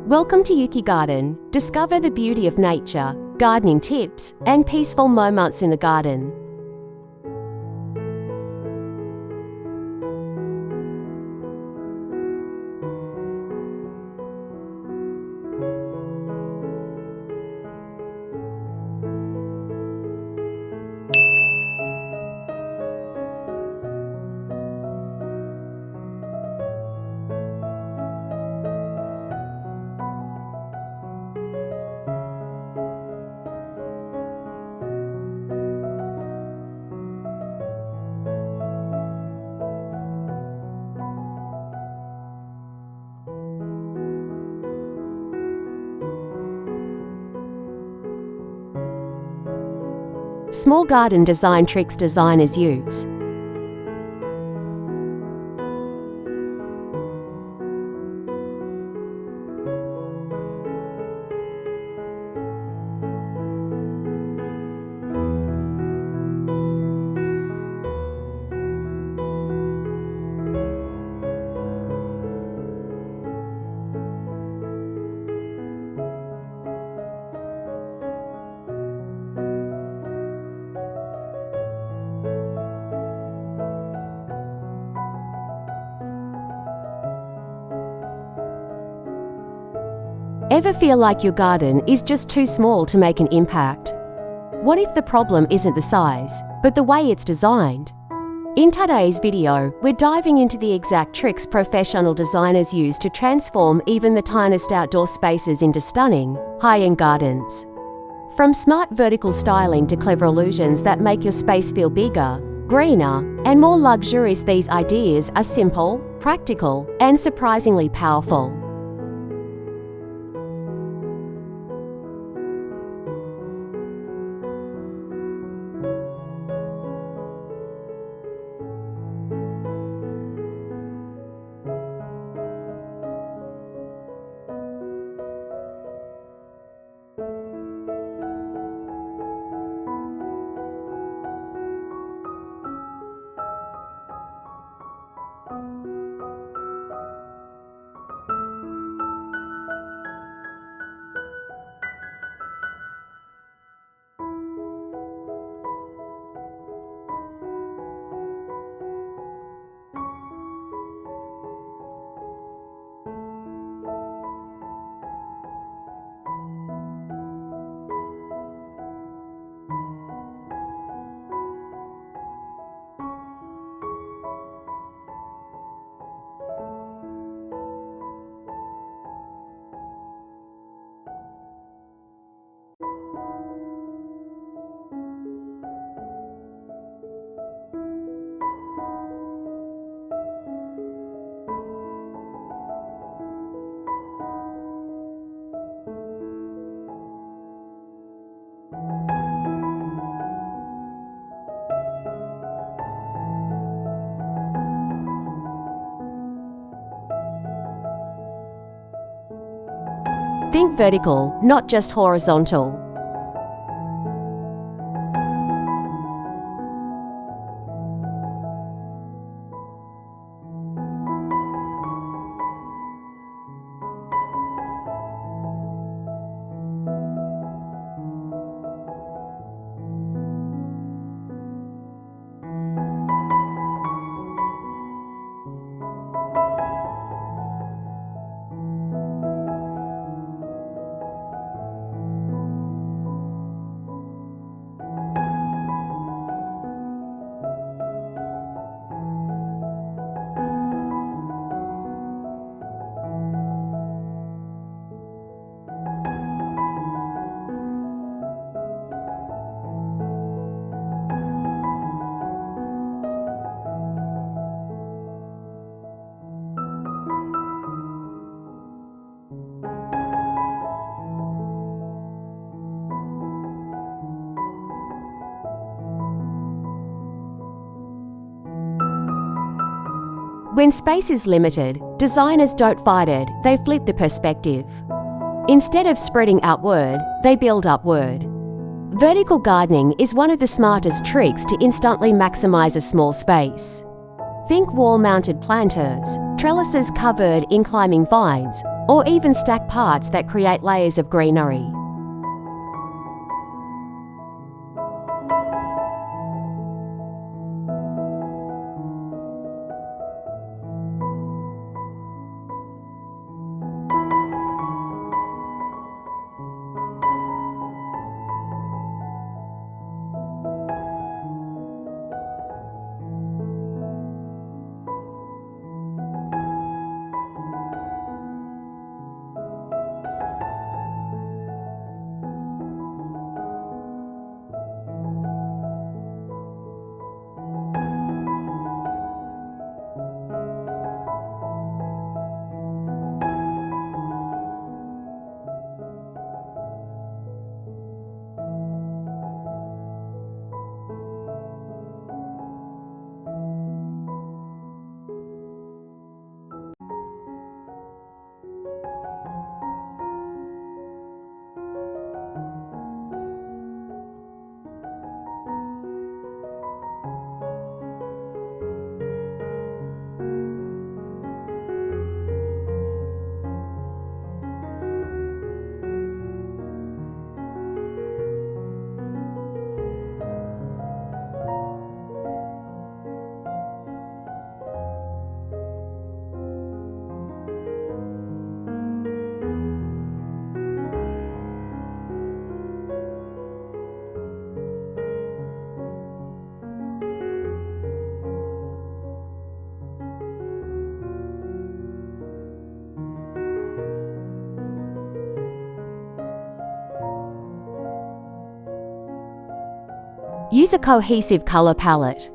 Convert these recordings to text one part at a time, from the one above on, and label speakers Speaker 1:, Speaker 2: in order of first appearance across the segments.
Speaker 1: Welcome to Yuki Garden. Discover the beauty of nature, gardening tips, and peaceful moments in the garden. Small garden design tricks designers use. Ever feel like your garden is just too small to make an impact? What if the problem isn't the size, but the way it's designed? In today's video, we're diving into the exact tricks professional designers use to transform even the tiniest outdoor spaces into stunning, high-end gardens. From smart vertical styling to clever illusions that make your space feel bigger, greener, and more luxurious, these ideas are simple, practical, and surprisingly powerful. Think vertical, not just horizontal. When space is limited, designers don't fight it, they flip the perspective. Instead of spreading outward, they build upward. Vertical gardening is one of the smartest tricks to instantly maximize a small space. Think wall-mounted planters, trellises covered in climbing vines, or even stack parts that create layers of greenery. Use a cohesive color palette.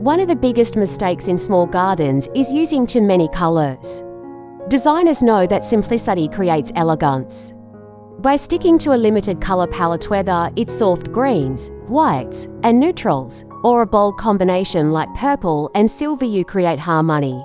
Speaker 1: One of the biggest mistakes in small gardens is using too many colors. Designers know that simplicity creates elegance. By sticking to a limited color palette, whether it's soft greens, whites, and neutrals, or a bold combination like purple and silver, you create harmony.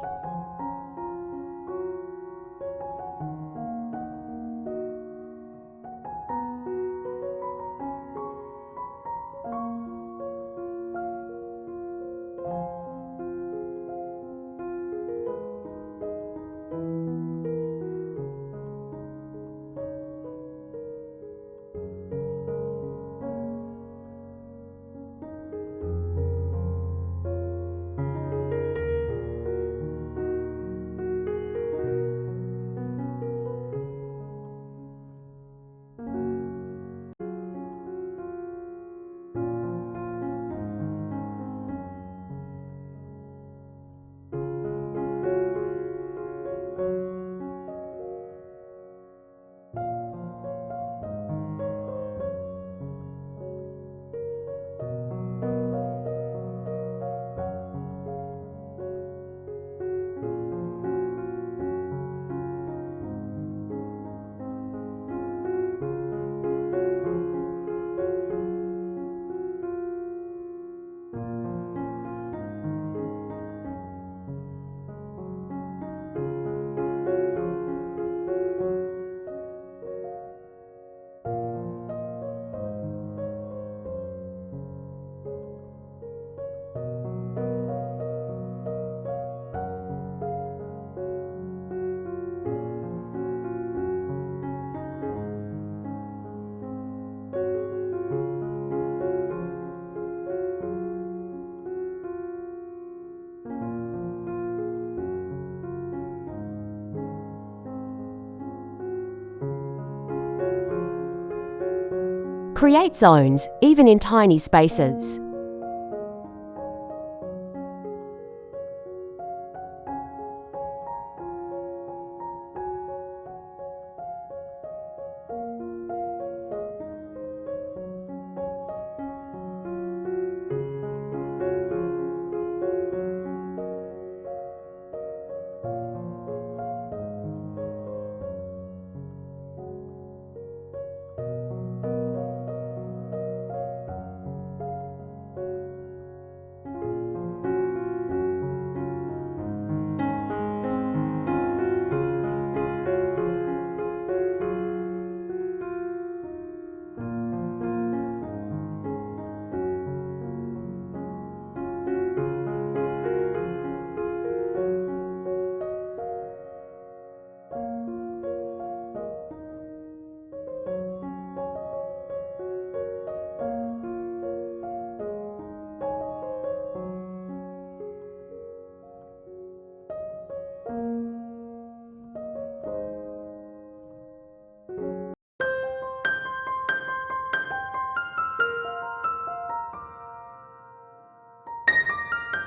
Speaker 1: Create zones, even in tiny spaces.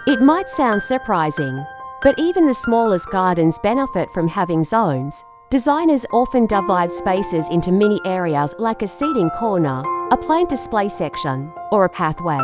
Speaker 1: It might sound surprising, but even the smallest gardens benefit from having zones. Designers often divide spaces into mini areas like a seating corner, a plant display section, or a pathway.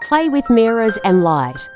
Speaker 1: Play with mirrors and light.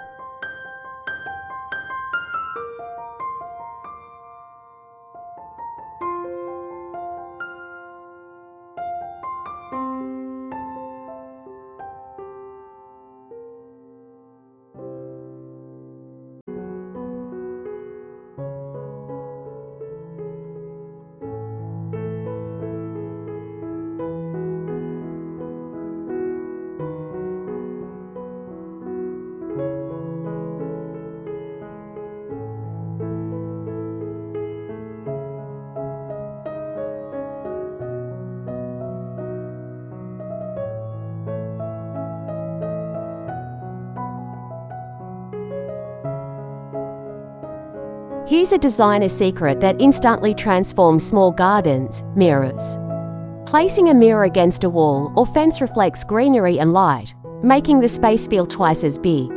Speaker 1: Here's a designer secret that instantly transforms small gardens: mirrors. Placing a mirror against a wall or fence reflects greenery and light, making the space feel twice as big.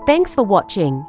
Speaker 1: Thanks for watching.